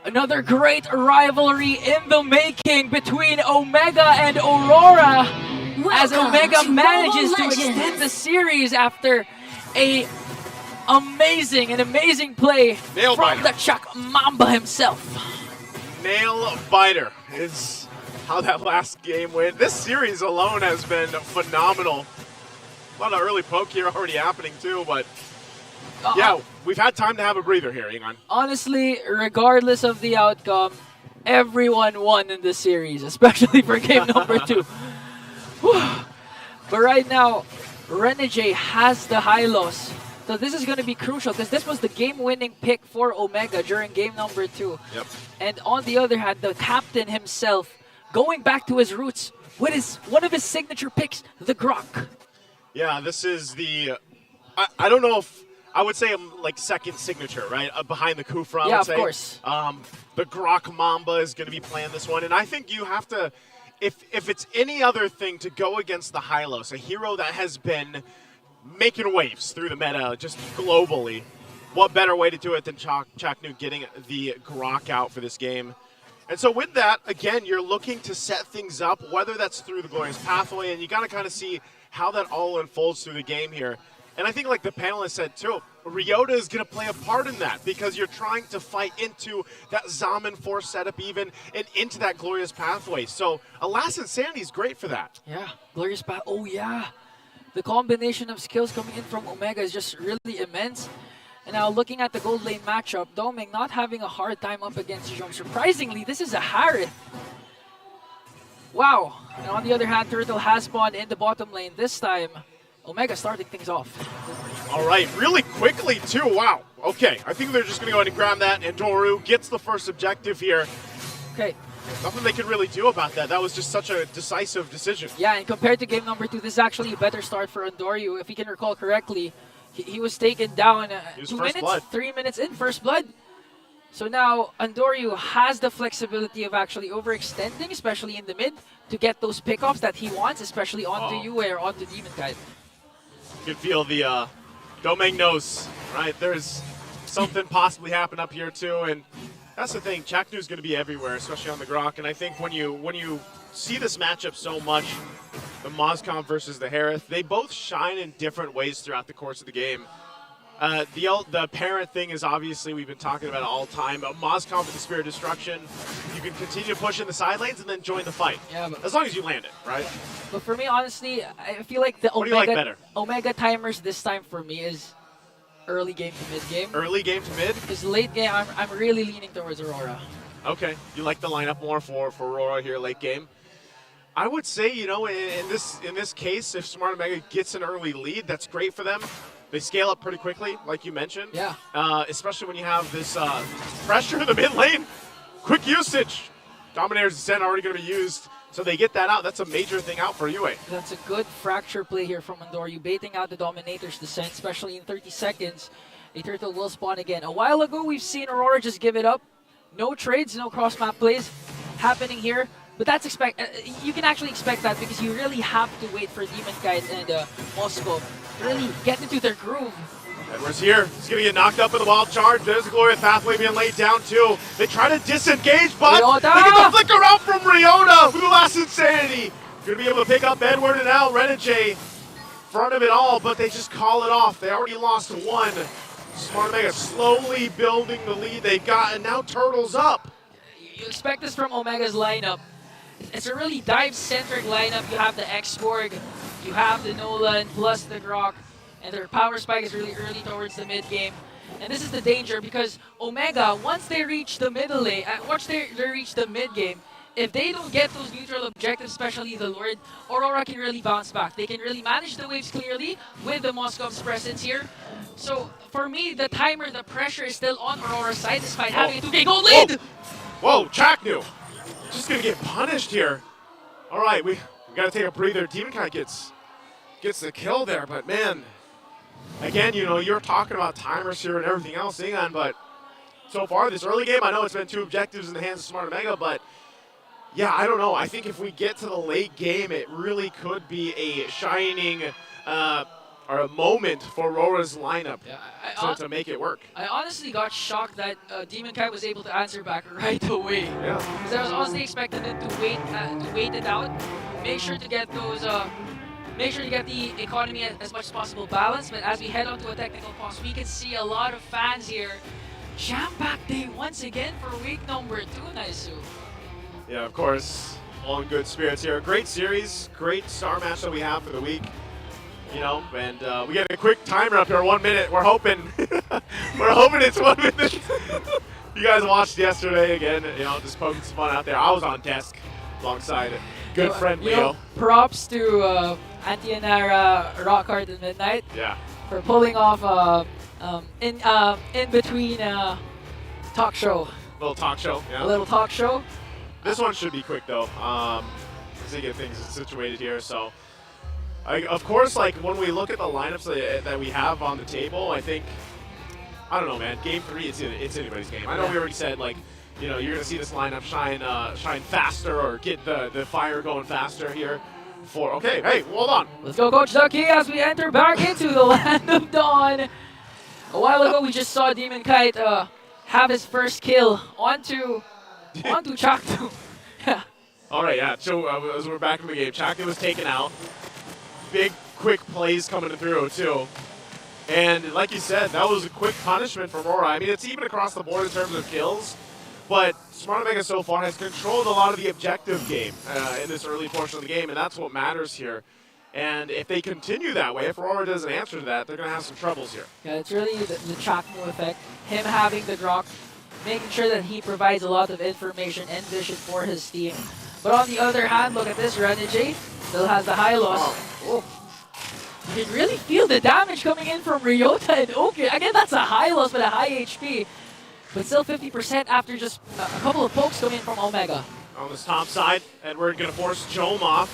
Another great rivalry in the making between Omega and Aurora as Welcome Omega to manages to Mobile extend Legends. the series after a amazing play Nail from biter. the Chuck Mamba himself. Nail biter is how that last game went. This series alone has been phenomenal. A lot of early poke here already happening too, but yeah, we've had time to have a breather here, Ingan. Honestly, regardless of the outcome, everyone won in this series, especially for game number 2. Whew. But right now, Renegade has the high loss. So this is going to be crucial because this was the game-winning pick for Omega during game number 2. Yep. And on the other hand, the captain himself going back to his roots with one of his signature picks, the Grok. Yeah, this is the, I don't know if, I would say like second signature, right? Behind the Kufra, I Yeah, would of say. course. The Grok Mamba is going to be playing this one, and I think you have to, if it's any other thing, to go against the Hylos, a hero that has been making waves through the meta just globally. What better way to do it than Chaknu getting the Grok out for this game? And so with that, again, you're looking to set things up, whether that's through the Glorious Pathway, and you got to kind of see how that all unfolds through the game here. And I think like the panelist said too, Ryota is going to play a part in that because you're trying to fight into that Zaman Force setup even and into that Glorious Pathway. So Alas Insanity is great for that. Yeah, Glorious Path. Oh, yeah. The combination of skills coming in from Omega is just really immense. And now looking at the gold lane matchup, Doming not having a hard time up against Jom. Surprisingly, this is a Harith. Wow. And on the other hand, Turtle has spawned in the bottom lane. This time, Omega starting things off. All right, really quickly too, wow. Okay, I think they're just going to go ahead and grab that, and Doru gets the first objective here. Okay. Nothing they can really do about that. That was just such a decisive decision. Yeah, and compared to game number 2, this is actually a better start for Andoryu. If you can recall correctly, he was taken down 2 minutes, blood. 3 minutes in, first blood. So now Andoryu has the flexibility of actually overextending, especially in the mid, to get those pickoffs that he wants, especially onto Yue or onto Demon Guide. You can feel the Domeng knows, right? There's something possibly happen up here too, and that's the thing. Chaknu's going to be everywhere, especially on the Grok. And I think when you see this matchup so much, the Mozcom versus the Harith, they both shine in different ways throughout the course of the game. The parent thing is obviously we've been talking about it all the time. But Mozcom with the Spirit of Destruction, you can continue to push in the side lanes and then join the fight. Yeah, but as long as you land it, right? But for me, honestly, I feel like the What do you like better? Omega timers this time for me is early game to mid game. Early game to mid? Because late game, I'm really leaning towards Aurora. Okay, you like the lineup more for Aurora here late game. I would say, you know, in this case, if Smart Omega gets an early lead, that's great for them. They scale up pretty quickly, like you mentioned. Yeah. Especially when you have this pressure in the mid lane. Quick usage. Dominator's Descent already going to be used, so they get that out. That's a major thing out for Yue. That's a good fracture play here from Andoryu, baiting out the Dominator's Descent, especially in 30 seconds. A Turtle will spawn again. A while ago, we've seen Aurora just give it up. No trades, no cross-map plays happening here. But that's you can actually expect that because you really have to wait for Demon Guide and Moscow to really get into their groove. Edwards here. He's going to get knocked up with a wild charge. There's the Glorious Pathway being laid down too. They try to disengage, but Ryota! they get the flicker out from Ryota with the last Insanity. Going to be able to pick up Edward and now Renegade front of it all, but they just call it off. They already lost one. Smart Omega slowly building the lead they've got, and now Turtle's up. You expect this from Omega's lineup. It's a really dive-centric lineup. You have the X-Borg, you have the Nolan, plus the Grok, and their power spike is really early towards the mid-game. And this is the danger because Omega, once they reach the middle lane, once they reach the mid-game, if they don't get those neutral objectives, especially the Lord, Aurora can really bounce back. They can really manage the waves clearly with the Moscov's presence here. So for me, the timer, the pressure is still on Aurora's side despite having a 2K gold lead! Whoa, Chaknu. Just going to get punished here. All right, we got to take a breather. Demon Knight gets the kill there, but man, again, you know, you're talking about timers here and everything else, Ingan, but so far this early game, I know it's been 2 objectives in the hands of Smart Omega, but yeah, I don't know. I think if we get to the late game, it really could be a shining or a moment for Aurora's lineup Yeah, to make it work. I honestly got shocked that Demon Kai was able to answer back right away. Yeah. Because I was honestly expecting them to wait it out, make sure to get those, make sure to get the economy as much as possible balanced. But as we head on to a technical pause, we can see a lot of fans here jam-packed day once again for week number 2, Naisu. Yeah, of course, all in good spirits here. Great series, great star match that we have for the week. You know, and we get a quick timer up here, 1 minute. We're hoping, we're hoping it's 1 minute. You guys watched yesterday again, you know, just poking some fun out there. I was on desk alongside good friend Leo. Know, props to Antianara Rockhard at Midnight. Yeah. For pulling off in between talk show. Little talk show. Yeah. A little talk show. This one should be quick though, to get things situated here. So. Of course, like when we look at the lineups that we have on the table, I think, I don't know, man. Game 3, it's anybody's game. I know we already said, like, you know, you're gonna see this lineup shine faster or get the fire going faster here. Okay, hey, hold on. Let's go, Coach Ducky, as we enter back into the Land of Dawn. A while ago, we just saw Demon Kite have his first kill onto Chaktu. Yeah. All right, yeah. So as we're back in the game, Chaktu was taken out. Big, quick plays coming through, too. And like you said, that was a quick punishment for Aurora. I mean, it's even across the board in terms of kills, but Smart Omega so far has controlled a lot of the objective game in this early portion of the game, and that's what matters here. And if they continue that way, if Aurora doesn't answer to that, they're going to have some troubles here. Yeah, it's really the Chakmu effect. Him having the Grok, making sure that he provides a lot of information and vision for his team. But on the other hand, look at this, Renegade still has the high loss. Oh. You can really feel the damage coming in from Ryota and Oki. Again, that's a high loss but a high HP. But still 50% after just a couple of pokes coming in from Omega. On this top side, Edward going to force Jome off.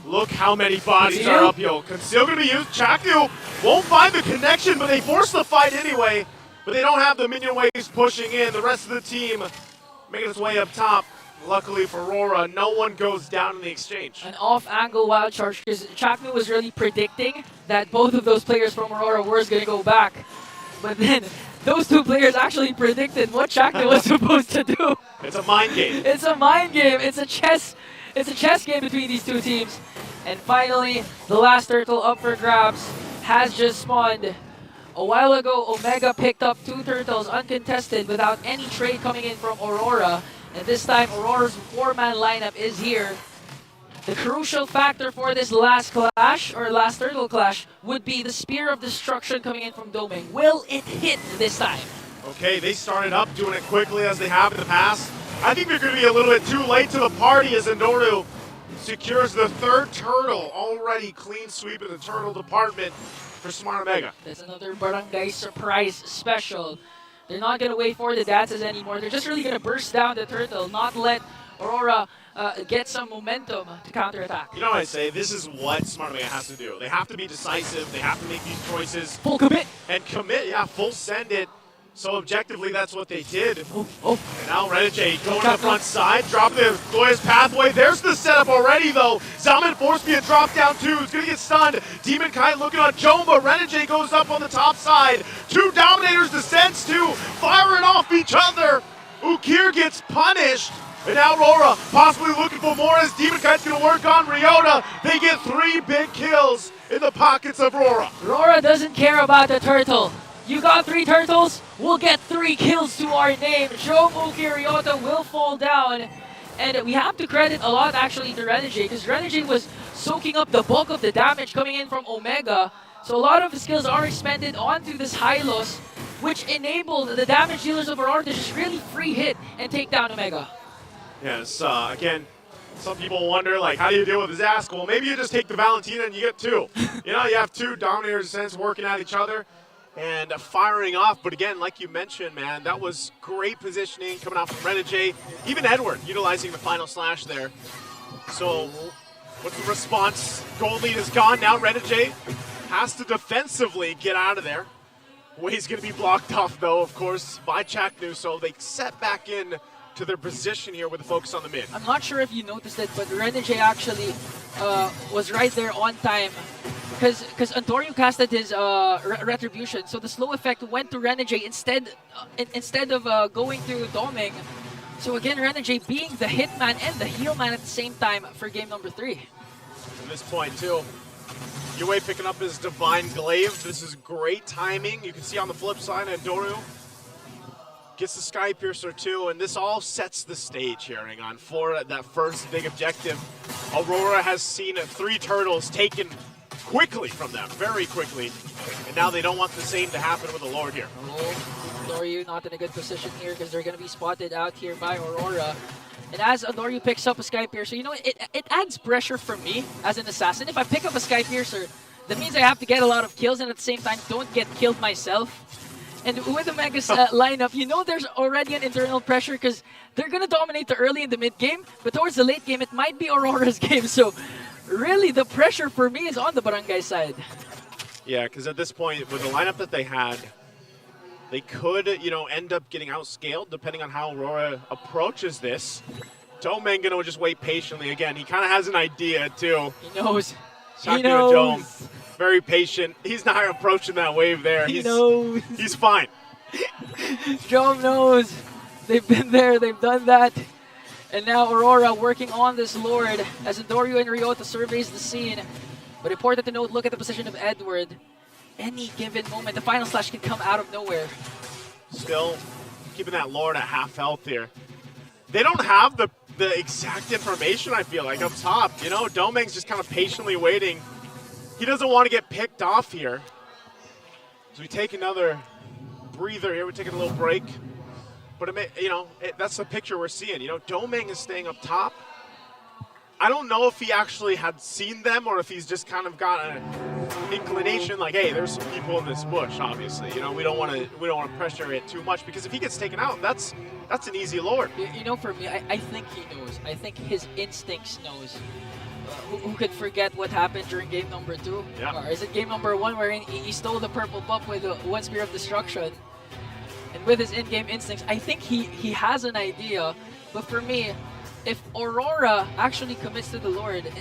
Look how many bodies are up, yo. Conceal going to be used. Chaktu won't find the connection, but they force the fight anyway. But they don't have the minion waves pushing in. The rest of the team making its way up top. Luckily for Aurora, no one goes down in the exchange. An off-angle wild charge, because Chakmu was really predicting that both of those players from Aurora were going to go back. But then, those two players actually predicted what Chakmu was supposed to do. It's a mind game. It's a mind game. It's a chess game between these two teams. And finally, the last turtle up for grabs has just spawned. A while ago, Omega picked up 2 turtles uncontested without any trade coming in from Aurora. And this time, Aurora's 4-man lineup is here. The crucial factor for this last clash, or last turtle clash, would be the Spear of Destruction coming in from Doming. Will it hit this time? Okay, they started up doing it quickly as they have in the past. I think they're going to be a little bit too late to the party as Endoru secures the 3rd turtle. Already clean sweep in the turtle department for Smart Omega. That's another Barangay Surprise special. They're not going to wait for the dances anymore. They're just really going to burst down the turtle, not let Aurora get some momentum to counterattack. You know what I say? This is what Smart Omega has to do. They have to be decisive. They have to make these choices. Full commit. And commit, yeah, full send it. So objectively, that's what they did. Oh. And now Renegade going to the front side, drop the Glorious Pathway. There's the setup already, though. Zaman force being dropped down, too. He's going to get stunned. Demon Kite looking on Jomba. Renegade goes up on the top side. 2 Dominators descends, too. Firing off each other. Ukir gets punished. And now Aurora possibly looking for more as Demon Kite's going to work on Ryota. They get 3 big kills in the pockets of Aurora. Aurora doesn't care about the turtle. You got 3 turtles, we'll get 3 kills to our name. Jome, Uki, Ryota will fall down. And we have to credit a lot actually to Renegade, because Renegade was soaking up the bulk of the damage coming in from Omega. So a lot of the skills are expended onto this Hylos, which enabled the damage dealers of Aurora to just really free hit and take down Omega. Yes, again, some people wonder, like, how do you deal with his ass? Well, maybe you just take the Valentina and you get 2. You know, you have 2 Dominators sense working at each other and firing off. But again, like you mentioned, man, that was great positioning coming out from Renegade. Even Edward utilizing the final slash there. So, what's the response? Gold lead is gone. Now Renegade has to defensively get out of there. Way's going to be blocked off, though, of course, by Chaknu. So they set back in to their position here with the focus on the mid. I'm not sure if you noticed it, but Renegade actually was right there on time. Because Antonio casted his Retribution, so the slow effect went to Renegade instead of going through Doming. So again, Renegade being the hitman and the heal man at the same time for game number 3. At this point too, Yue picking up his Divine Glaive. This is great timing. You can see on the flip side, Andoru gets the Sky Piercer too, and this all sets the stage here, hang on, for that first big objective. Aurora has seen 3 turtles taken quickly from them, very quickly, and now they don't want the same to happen with the Lord here. Andoryu not in a good position here because they're going to be spotted out here by Aurora. And as Andoryu picks up a Sky Piercer, you know, it adds pressure for me as an assassin. If I pick up a Sky Piercer, that means I have to get a lot of kills and at the same time don't get killed myself. And with Omega's lineup, you know there's already an internal pressure because they're going to dominate the early and the mid game, but towards the late game, it might be Aurora's game. So really, the pressure for me is on the Barangay side. Yeah, because at this point, with the lineup that they had, they could, you know, end up getting outscaled depending on how Aurora approaches this. Domeng gonna just wait patiently again. He kind of has an idea too. He knows. He knows. Dome. Very patient. He's not approaching that wave there. He knows. He's fine. Jom knows. They've been there. They've done that. And now Aurora working on this Lord as Andoryu and Ryota surveys the scene. But important to note, look at the position of Edward. Any given moment, the final slash can come out of nowhere. Still keeping that Lord at half health here. They don't have the exact information, I feel like, up top. You know, Domeng's just kind of patiently waiting. He doesn't want to get picked off here. So we take another breather here. We're taking a little break. But, you know, that's the picture we're seeing. You know, Domeng is staying up top. I don't know if he actually had seen them or if he's just kind of got an inclination like, hey, there's some people in this bush, obviously. You know, we don't want to pressure it too much because if he gets taken out, that's an easy Lord. You know, for me, I think he knows. I think his instincts knows. Who could forget what happened during game number 2? Yeah. Or is it game number 1 where he stole the purple buff with one Spear of Destruction? And with his in-game instincts, I think he has an idea. But for me, if Aurora actually commits to the Lord,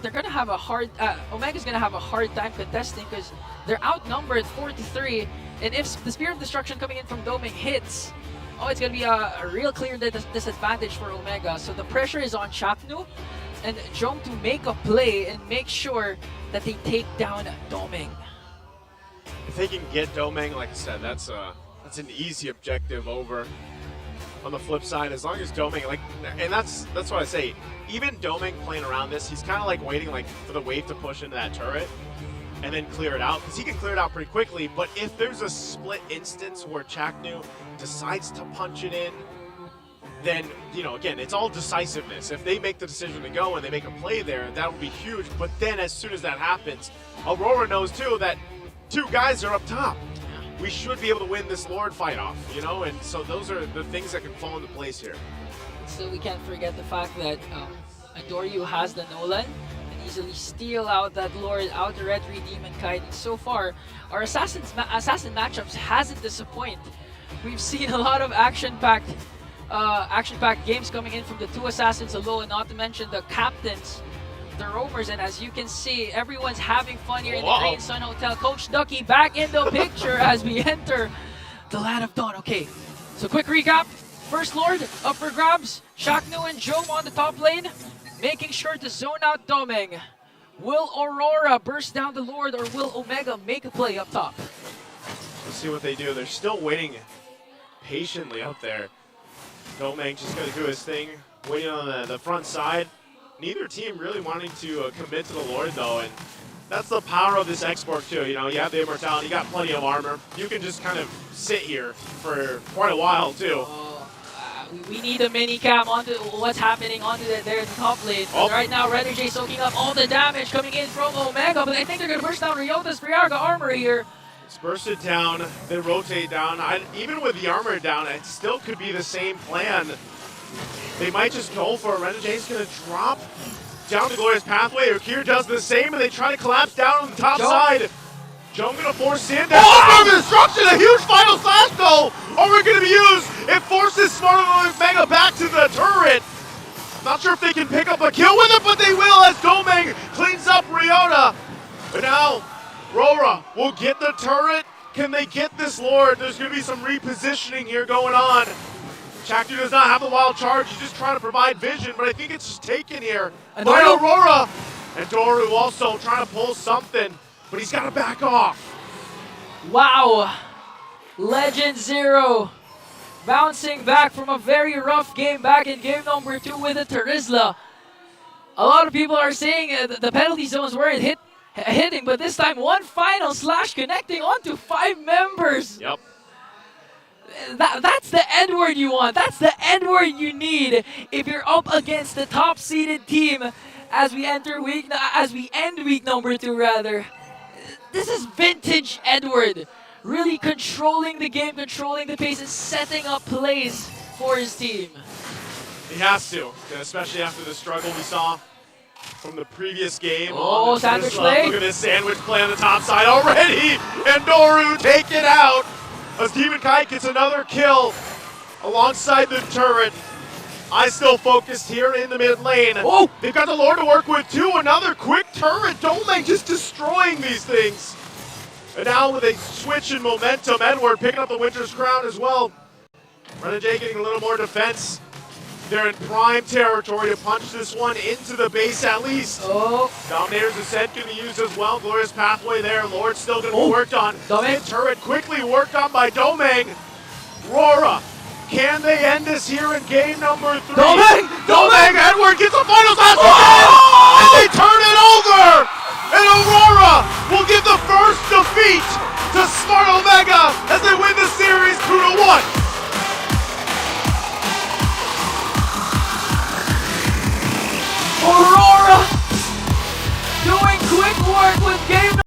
they're gonna have a hard. Omega's gonna have a hard time contesting because they're outnumbered 4-3. And if the Spear of Destruction coming in from Domeng hits, oh, it's gonna be a real clear disadvantage for Omega. So the pressure is on Chapnu and Jom to make a play and make sure that they take down Domeng. If they can get Domeng, like I said, that's an easy objective over. On the flip side, as long as Domeng, like, and that's what I say, even Domeng playing around this, he's kind of like waiting like for the wave to push into that turret and then clear it out, because he can clear it out pretty quickly. But if there's a split instance where Chaknu decides to punch it in, then, you know, again, it's all decisiveness. If they make the decision to go and they make a play there, that would be huge. But then as soon as that happens, Aurora knows too that 2 guys are up top. We should be able to win this Lord fight off, you know? And so those are the things that can fall into place here. So we can't forget the fact that Andoryu has the Nolan and easily steal out that Lord, out the Red Redeem and Kite. And so far, our assassin matchups hasn't disappointed. We've seen a lot of action-packed games coming in from the 2 assassins alone, not to mention the captains, the roamers, and as you can see, everyone's having fun here in the Green Sun Hotel. Coach Ducky back in the picture as we enter the Land of Dawn. Okay, so quick recap. First Lord up for grabs. Chaknu and Jom on the top lane, making sure to zone out Domeng. Will Aurora burst down the Lord, or will Omega make a play up top? Let's see what they do. They're still waiting patiently up there. Domeng just going to do his thing, waiting on the front side. Neither team really wanting to commit to the Lord, though, and that's the power of this export, too. You know, you have the immortality, you got plenty of armor. You can just kind of sit here for quite a while, too. We need a mini cam onto what's happening onto their top lane. Oh. Right now, Red J soaking up all the damage coming in from Omega, but I think they're going to burst down Ryota's Friarga armor here. It's bursted down, then rotate down. Even with the armor down, it still could be the same plan. They might just go for it. Renegades going to drop down the Glorious Pathway. Ukir does the same, and they try to collapse down on the top side. Jom going to force in. Oh, for destruction! A huge final slash, though! Are we going to be used? It forces Smart Mega back to Not sure if they can pick up a kill with it, but they will as Domeng cleans up Ryota. And now, Aurora will get the turret. Can they get this Lord? There's going to be some repositioning here going on. Chakdu does not have the wild charge. He's just trying to provide vision, but I think it's just taken here by Aurora. And Doru also trying to pull something, but he's got to back off. Wow. Legend Zero bouncing back from a very rough game back in game number 2 with the Terizla. A lot of people are saying the penalty zones weren't hitting, but this time one final slash connecting onto 5 members. Yep. That's the N-word you want. That's the N-word you need if you're up against the top-seeded team as we end week number 2 rather. This is vintage Edward. Really controlling the game, controlling the pace, and setting up plays for his team. He has to, especially after the struggle we saw from the previous game. Oh, sandwich play. Look at this sandwich play on the top side already. And Doru take it out as Demon Kite gets another kill alongside the turret. I still focused here in the mid lane. Oh! They've got the Lord to work with too. Another quick turret. Domeng just destroying these things. And now with a switch in momentum, Edward picking up the Winter's Crown as well. Renegade getting a little more defense. They're in prime territory to punch this one into the base at least. Oh. Dominator's Ascent can be used as well. Glorious Pathway there. Lord's still going to be worked on. Domeng. Turret quickly worked on by Domeng. Aurora, can they end this here in game number 3? Domeng! Edward gets the final touch and they turn it over! And Aurora will give the first defeat to Smart Omega as they win the series 2-1. Aurora doing quick work with